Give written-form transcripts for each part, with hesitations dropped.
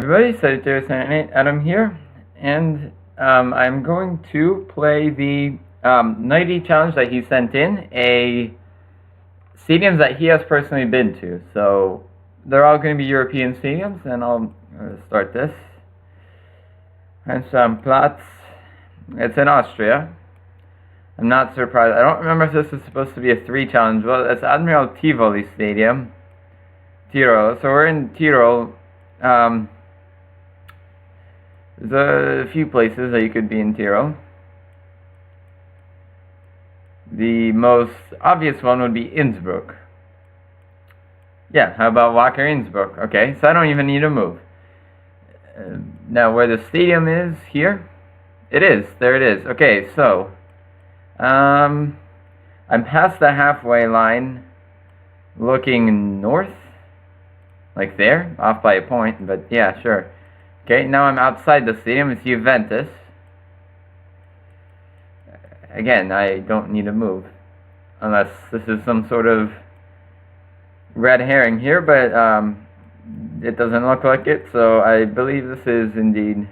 Everybody, Sagittarius98, Adam here, and I'm going to play the Nightey challenge that he sent in, stadiums that he has personally been to. So they're all going to be European stadiums, and I'll start this. Platz. It's in Austria. I'm not surprised. I don't remember if this is supposed to be a 3 challenge. Well, it's Admiral Tivoli Stadium, Tirol. So we're in Tirol. There's a few places that you could be in Tirol. The most obvious one would be Innsbruck. Yeah, how about Wacker Innsbruck? Okay, so I don't even need to move. Now, where the stadium is, here? It is, there it is. Okay, so, I'm past the halfway line, looking north, like there, off by a point, but yeah, sure. Okay, now I'm outside the stadium. It's Juventus. Again, I don't need to move. Unless this is some sort of red herring here, but it doesn't look like it, so I believe this is indeed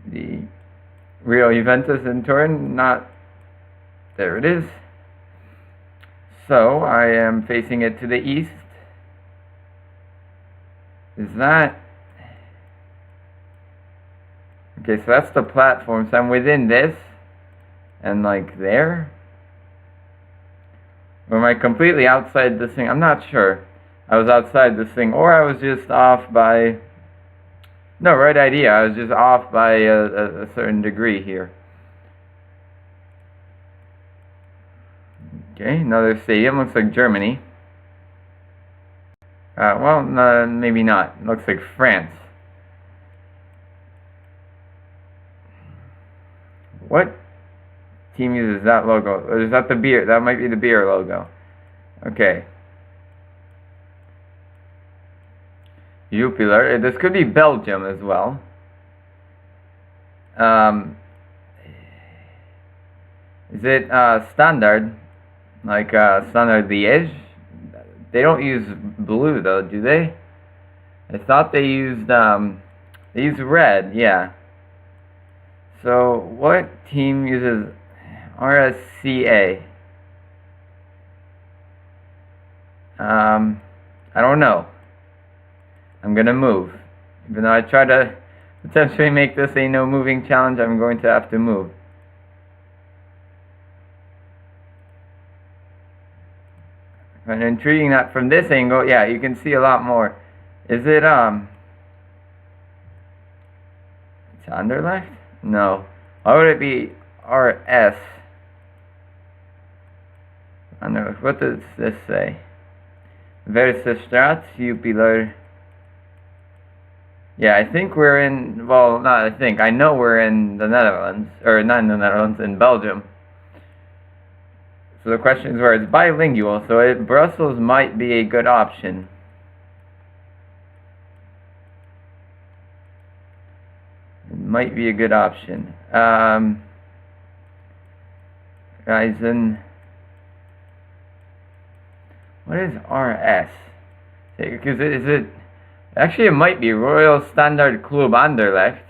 the real Juventus in Turin. Not... There it is. So, I am facing it to the east. Is that... Okay, so that's the platform, so I'm within this, and like there? Or am I completely outside this thing? I'm not sure. I was outside this thing, or I was just off by... No, right idea, I was just off by a certain degree here. Okay, another stadium, looks like Germany. Well, no, maybe not, looks like France. What team uses that logo? Or is that the beer? That might be the beer logo. Okay. Jupiler. This could be Belgium as well. Is it Standard? Like Standard Liège? They don't use blue though, do they? I thought they used red, yeah. So, what team uses RSCA? I don't know. I'm gonna move. Even though I try to potentially make this a no moving challenge, I'm going to have to move. And intriguing that from this angle, yeah, you can see a lot more. Is it, it's Anderlecht? No. Why would it be RS? What does this say? Versestraat, Jupiler. Yeah, I think we're in, well, not I think, I know we're in the Netherlands, or not in the Netherlands, in Belgium. So the question is where it's bilingual, so Brussels might be a good option. Might be a good option. Ryzen. What is RS? Because is it... Actually, it might be Royal Standard Club Anderlecht.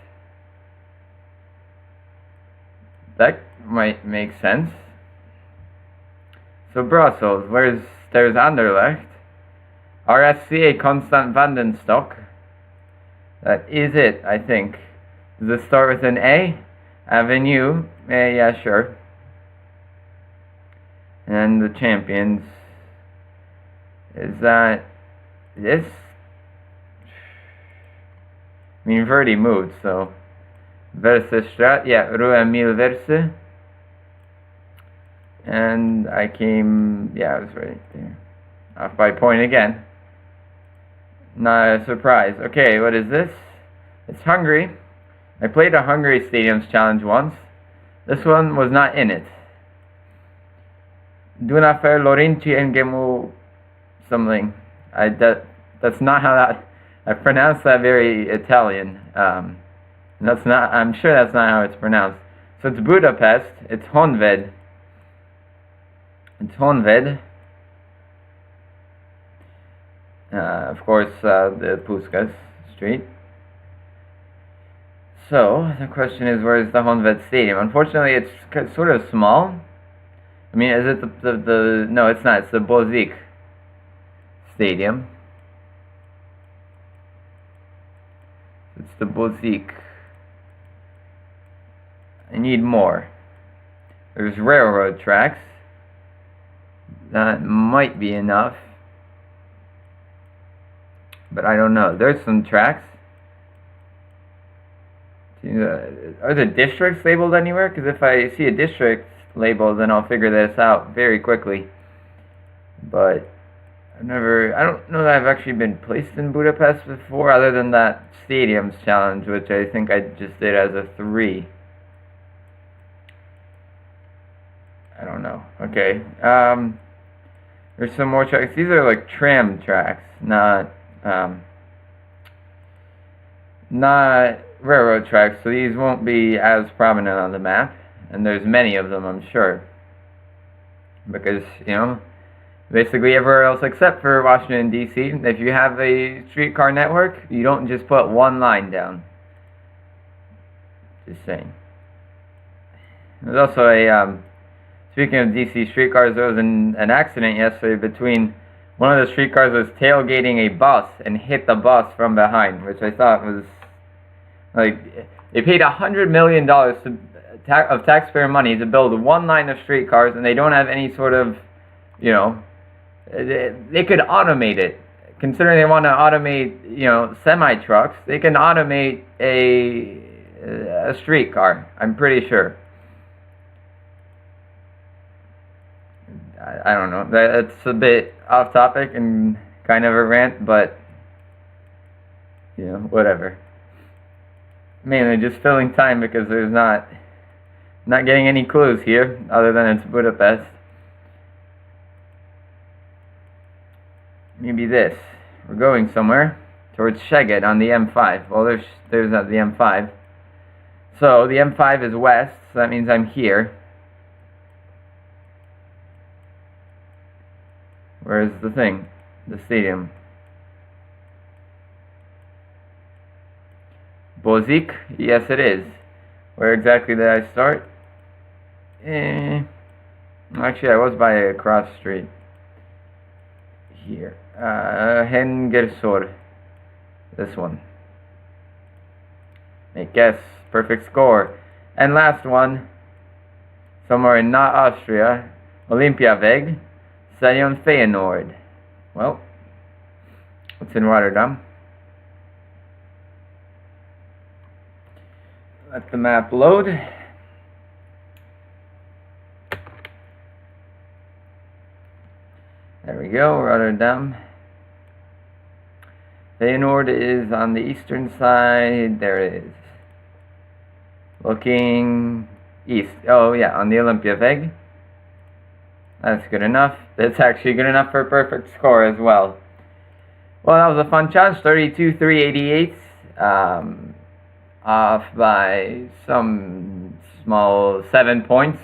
That might make sense. So Brussels, there's Anderlecht. RSCA Constant Vandenstock. That is it, I think. Does it start with an A? Avenue. Yeah, sure. And the champions. Is that this? I mean, we've already moved, so. Versestraat. Yeah, Rue Emile Verse. And I came. Yeah, I was right there. Off by point again. Not a surprise. Okay, what is this? It's Hungary. I played a Hungary Stadiums challenge once. This one was not in it. Dunafer Lorinci Engemu something. That's not how that... I pronounced that very Italian. That's not... I'm sure that's not how it's pronounced. So it's Budapest. It's Honved. It's Honved. Of course, the Puskas Street. So, the question is, where is the Honved Stadium? Unfortunately, it's sort of small. I mean, is it the no, it's not. It's the Bozik Stadium. It's the Bozik. I need more. There's railroad tracks. That might be enough. But I don't know. There's some tracks. Are the districts labeled anywhere? Because if I see a district label, then I'll figure this out very quickly. But I don't know that I've actually been placed in Budapest before, other than that stadiums challenge, which I think I just did as a 3. I don't know. Okay. There's some more tracks. These are like tram tracks, not railroad tracks, so these won't be as prominent on the map, and there's many of them, I'm sure, because, you know, basically everywhere else except for Washington, D.C., if you have a streetcar network, you don't just put one line down. Just saying. There's also a, speaking of D.C. streetcars, there was an accident yesterday between one of the streetcars was tailgating a bus and hit the bus from behind, which I thought was, like, they paid $100 million of taxpayer money to build one line of streetcars, and they don't have any sort of, you know, they could automate it. Considering they want to automate, you know, semi-trucks, they can automate a streetcar, I'm pretty sure. I don't know. That's a bit off topic and kind of a rant, but, you know, whatever. Mainly just filling time because there's not getting any clues here other than it's Budapest. Maybe this. We're going somewhere towards Szeged on the M5. Well, there's not the M5. So the M5 is west, so that means I'm here. Where's the thing? The stadium. Bozik? Yes, it is. Where exactly did I start? Actually, I was by a cross street. Here. Geoguessr. This one. Make guess. Perfect score. And last one. Somewhere in not Austria. Olympiaweg. Stadion Feyenoord. Well, it's in Rotterdam. Let the map load. There we go, Rotterdam. Feyenoord is on the eastern side. There it is. Looking east. Oh yeah, on the Olympiaweg. That's good enough. That's actually good enough for a perfect score as well. Well, that was a fun challenge. 32,388. Off by some small 7 points.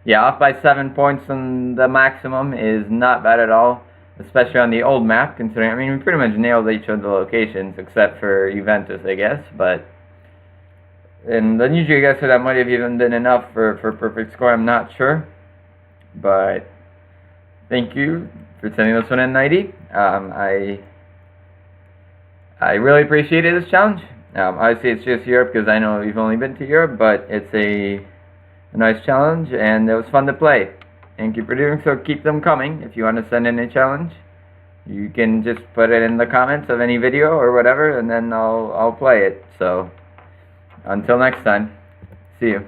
Yeah, off by 7 points on the maximum is not bad at all. Especially on the old map, considering, I mean, we pretty much nailed each of the locations except for Juventus, I guess. But in the new Geoguessr, that might have even been enough for perfect score. I'm not sure. But thank you for sending this one in, Nightey. I really appreciated this challenge. Obviously, it's just Europe because I know you've only been to Europe, but it's a nice challenge and it was fun to play. Thank you for doing so. Keep them coming. If you want to send in a challenge, you can just put it in the comments of any video or whatever, and then I'll play it. So until next time, see you.